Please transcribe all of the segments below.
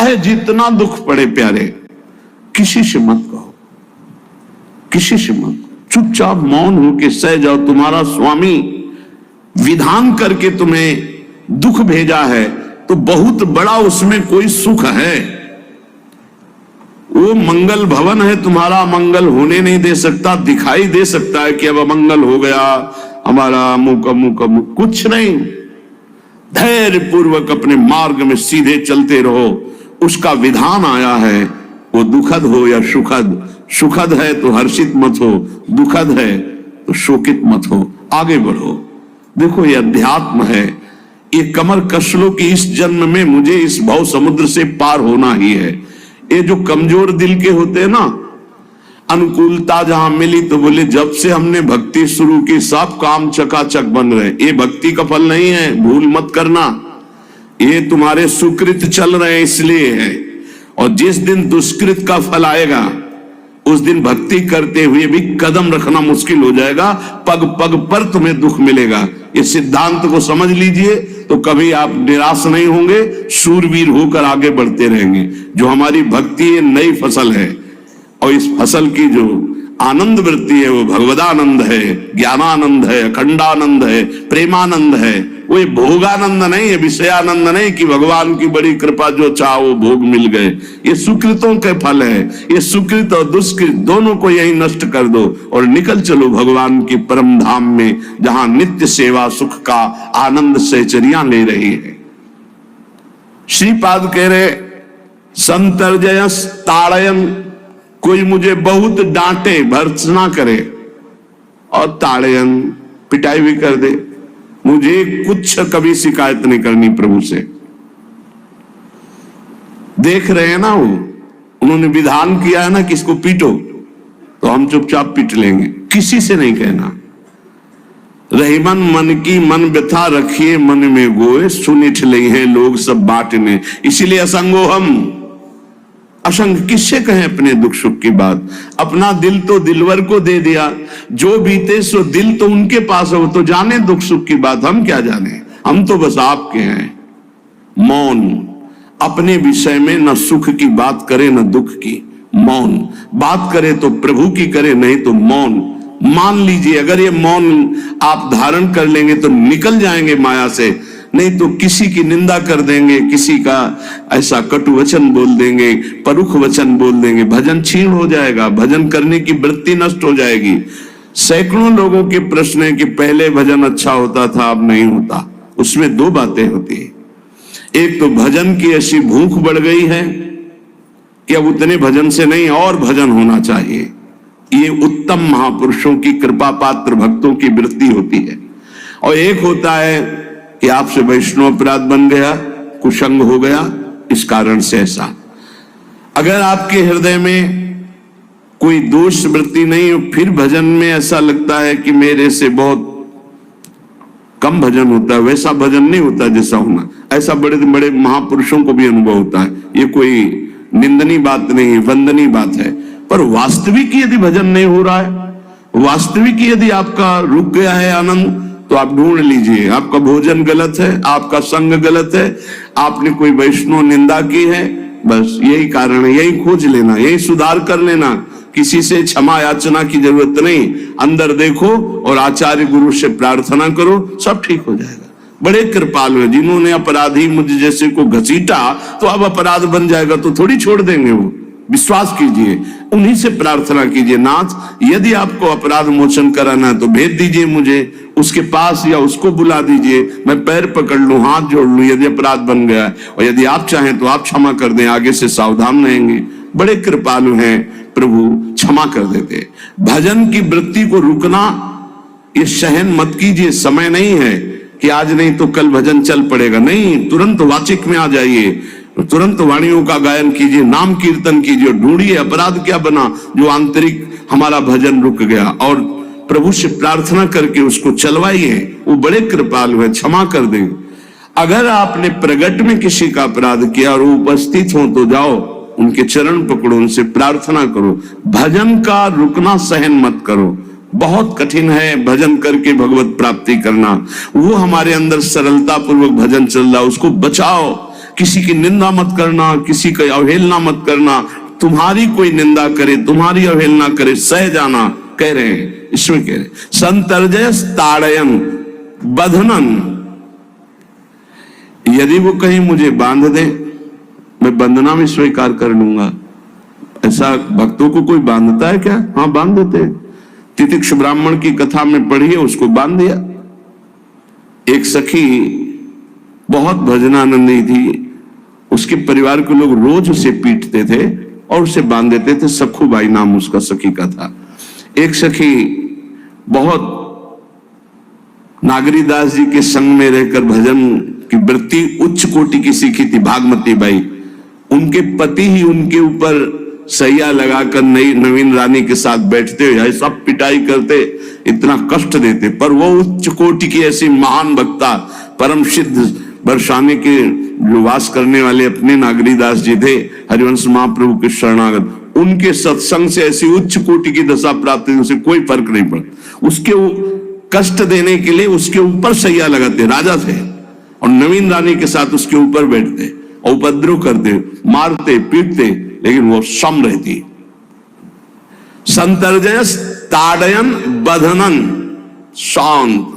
चाहे जितना दुख पड़े प्यारे, किसी से मत कहो, किसी से मत, चुपचाप मौन होके सह जाओ। तुम्हारा स्वामी विधान करके तुम्हें दुख भेजा है तो बहुत बड़ा उसमें कोई सुख है। वो मंगल भवन है, तुम्हारा मंगल होने नहीं दे सकता। दिखाई दे सकता है कि अब अमंगल हो गया हमारा, अमुक अमुक अमुक, कुछ नहीं। धैर्य पूर्वक अपने मार्ग में सीधे चलते रहो। उसका विधान आया है, वो दुखद हो या सुखद, सुखद है तो हर्षित मत हो, दुखद है तो शोकित मत हो, आगे बढ़ो। देखो ये अध्यात्म है, ये कमर कस लो कि इस जन्म में मुझे इस भव समुद्र से पार होना ही है। ये जो कमजोर दिल के होते हैं ना, अनुकूलता जहां मिली तो बोले जब से हमने भक्ति शुरू की सब काम चकाचक बन रहे। ये भक्ति का फल नहीं है, भूल मत करना। ये तुम्हारे सुकृत चल रहे हैं इसलिए है। और जिस दिन दुष्कृत का फल आएगा उस दिन भक्ति करते हुए भी कदम रखना मुश्किल हो जाएगा, पग पग पर तुम्हें दुख मिलेगा। इस सिद्धांत को समझ लीजिए तो कभी आप निराश नहीं होंगे, शूरवीर होकर आगे बढ़ते रहेंगे। जो हमारी भक्ति है नई फसल है, और इस फसल की जो आनंद वृत्ति है वो भगवदानंद है, ज्ञानानंद है, अखंडानंद है, प्रेमानंद है। वो भोगानंद नहीं है, विषयानंद नहीं कि भगवान की बड़ी कृपा जो चाहो वो भोग मिल गए। ये सुकृतों के फल है। ये सुकृत और दुष्कृत दोनों को यही नष्ट कर दो और निकल चलो भगवान की परम धाम में, जहां नित्य सेवा सुख का आनंद सहचरियां ले रही है। श्रीपाद कह रहे संतर्जयस ताड़यन, कोई मुझे बहुत डांटे भर्त्सना करे और ताड़यन पिटाई भी कर दे, मुझे कुछ कभी शिकायत नहीं करनी प्रभु से। देख रहे हैं ना, वो उन्होंने विधान किया है ना कि इसको पीटो, तो हम चुपचाप पीट लेंगे, किसी से नहीं कहना। रहीमन मन की मन व्यथा रखिए मन में गोए, सुनिठ ले हैं लोग सब बांटने। इसीलिए असंगो हम, असंग किससे कहें अपने दुख सुख की बात। अपना दिल तो दिलवर को दे दिया, जो बीते सो दिल तो उनके पास है, वो तो जाने दुख सुख की बात, हम क्या जाने, हम तो बस आपके हैं। मौन, अपने विषय में न सुख की बात करे न दुख की, मौन। बात करे तो प्रभु की करे, नहीं तो मौन। मान लीजिए अगर ये मौन आप धारण कर लेंगे तो निकल जाएंगे माया से, नहीं तो किसी की निंदा कर देंगे, किसी का ऐसा कटु वचन बोल देंगे, परुख वचन बोल देंगे, भजन छीन हो जाएगा, भजन करने की वृत्ति नष्ट हो जाएगी। सैकड़ों लोगों के प्रश्न है कि पहले भजन अच्छा होता था अब नहीं होता। उसमें दो बातें होती है, एक तो भजन की ऐसी भूख बढ़ गई है कि अब उतने भजन से नहीं और भजन होना चाहिए। ये उत्तम महापुरुषों की कृपा पात्र भक्तों की वृत्ति होती है। और एक होता है कि आपसे वैष्णव अपराध बन गया, कुसंग हो गया, इस कारण से ऐसा। अगर आपके हृदय में कोई दोष वृत्ति नहीं हो, फिर भजन में ऐसा लगता है कि मेरे से बहुत कम भजन होता है, वैसा भजन नहीं होता जैसा होना। ऐसा बड़े बड़े महापुरुषों को भी अनुभव होता है। ये कोई निंदनीय बात नहीं है, वंदनीय बात है। पर वास्तविक यदि भजन नहीं हो रहा है, वास्तविक यदि आपका रुक गया है आनंद, तो आप ढूंढ लीजिए आपका भोजन गलत है, आपका संग गलत है, आपने कोई वैष्णव निंदा की है, बस यही कारण है। यही खोज लेना, यही सुधार कर लेना। किसी से क्षमा याचना की जरूरत नहीं, अंदर देखो और आचार्य गुरु से प्रार्थना करो, सब ठीक हो जाएगा। बड़े कृपालु है, जिन्होंने अपराधी मुझ जैसे को घसीटा तो अब अपराध बन जाएगा तो थोड़ी छोड़ देंगे वो। विश्वास कीजिए, उन्हीं से प्रार्थना कीजिए, नाथ यदि आपको अपराध मोचन कराना है तो भेज दीजिए मुझे उसके पास, या उसको बुला दीजिए, मैं पैर पकड़ लूं, हाथ जोड़ लूं यदि अपराध बन गया, और यदि आप चाहें तो आप क्षमा कर दें, आगे से सावधान रहेंगे। बड़े कृपालु हैं प्रभु, क्षमा कर देते। भजन की वृत्ति को रुकना, ये सहन मत कीजिए। समय नहीं है कि आज नहीं तो कल भजन चल पड़ेगा, नहीं, तुरंत वाचिक में आ जाइए, तुरंत वाणियों का गायन कीजिए, नाम कीर्तन कीजिए, ढूंढिए अपराध क्या बना जो आंतरिक हमारा भजन रुक गया, और प्रभु से प्रार्थना करके उसको चलवाइए। वो बड़े कृपालु है, क्षमा कर देंगे। अगर आपने प्रगट में किसी का अपराध किया और उपस्थित हो तो जाओ, उनके चरण पकड़ो, उनसे प्रार्थना करो। भजन का रुकना सहन मत करो, बहुत कठिन है भजन करके भगवत प्राप्ति करना। वो हमारे अंदर सरलता पूर्वक भजन चल रहा, उसको बचाओ। किसी की निंदा मत करना, किसी की अवहेलना मत करना, तुम्हारी कोई निंदा करे, तुम्हारी अवहेलना करे, सह जाना, कह रहे हैं, इसमें कह रहे हैं संतर्जय ताड़यन बंधनन। यदि वो कहीं मुझे बांध दे, मैं बंधना में स्वीकार कर लूंगा। ऐसा भक्तों को कोई बांधता है क्या? हाँ, बांध देते हैं। तितिक्ष ब्राह्मण की कथा में पढ़िए, उसको बांध दिया। एक सखी बहुत भजनानंदी थी, उसके परिवार के लोग रोज उसे पीटते थे और उसे बांध देते थे। सखूबाई नाम उसका सखी का था। एक सखी बहुत नागरीदास जी के संग में रहकर भजन की वृत्ति उच्च कोटि की सीखी थी, भागमती बाई। उनके पति ही उनके ऊपर सैया लगाकर नवीन रानी के साथ बैठते हुए सब पिटाई करते, इतना कष्ट देते, पर वो उच्च कोटि की ऐसी महान भक्ता, परम सिद्ध बरसाने के जो वास करने वाले अपने नागरीदास जी थे, हरिवंश महाप्रभु के शरणागत, उनके सत्संग से ऐसी उच्च कोटि की दशा प्राप्त हुई, उसे कोई फर्क नहीं पड़ा। उसके कष्ट देने के लिए उसके ऊपर सैया लगाते, राजा थे, और नवीन रानी के साथ उसके ऊपर बैठते और उपद्रव करते, मारते पीटते, लेकिन वो सम रहती। संतर्जय ताड़यन बंधनन, शांत,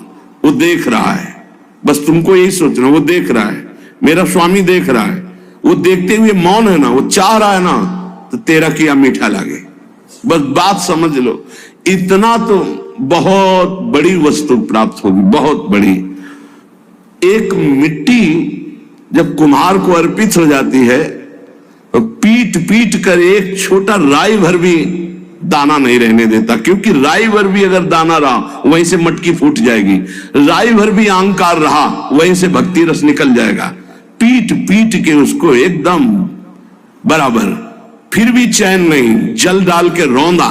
वो देख रहा है, बस तुमको यही सोचना, वो देख रहा है, मेरा स्वामी देख रहा है। वो देखते हुए मौन है ना, वो चाह रहा है ना, तो तेरा किया मीठा लगे, बस बात समझ लो। इतना तो बहुत बड़ी वस्तु प्राप्त होगी, बहुत बड़ी। एक मिट्टी जब कुम्हार को अर्पित हो जाती है तो पीट पीट कर एक छोटा राई भर भी दाना नहीं रहने देता, क्योंकि राई भर भी अगर दाना रहा वहीं से मटकी फूट जाएगी, राई भर भी अहंकार रहा वहीं से भक्ति रस निकल जाएगा। पीट पीट के उसको एकदम बराबर, फिर भी चैन नहीं, जल डाल के रौंदा,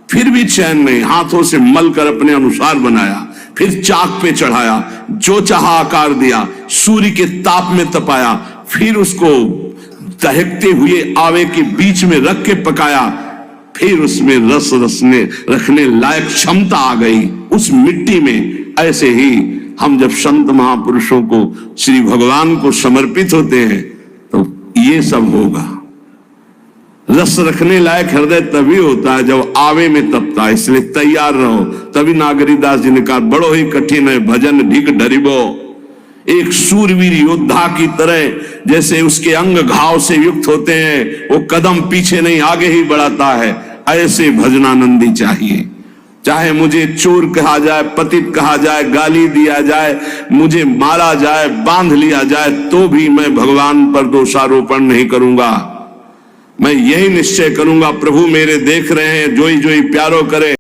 फिर भी चैन नहीं, हाथों से मल कर अपने अनुसार बनाया, फिर चाक पे चढ़ाया, जो चाहा आकार दिया, सूर्य के ताप में तपाया, फिर उसको दहकते हुए आवे के बीच में रख के पकाया, फिर उसमें रस रखने लायक क्षमता आ गई उस मिट्टी में। ऐसे ही हम जब संत महापुरुषों को, श्री भगवान को समर्पित होते हैं तो ये सब होगा। रस रखने लायक हृदय तभी होता है जब आवे में तपता है, इसलिए तैयार रहो। तभी नागरीदास जी ने कहा, बड़ो ही कठिन है भजन ढिक डरिबो। एक सूरवीर योद्धा की तरह जैसे उसके अंग घाव से युक्त होते हैं, वो कदम पीछे नहीं आगे ही बढ़ाता है, ऐसे भजनानंदी चाहिए। चाहे मुझे चोर कहा जाए, पतित कहा जाए, गाली दिया जाए, मुझे मारा जाए, बांध लिया जाए, तो भी मैं भगवान पर दोषारोपण नहीं करूंगा। मैं यही निश्चय करूंगा, प्रभु मेरे देख रहे हैं, जोई जोई प्यारो करे।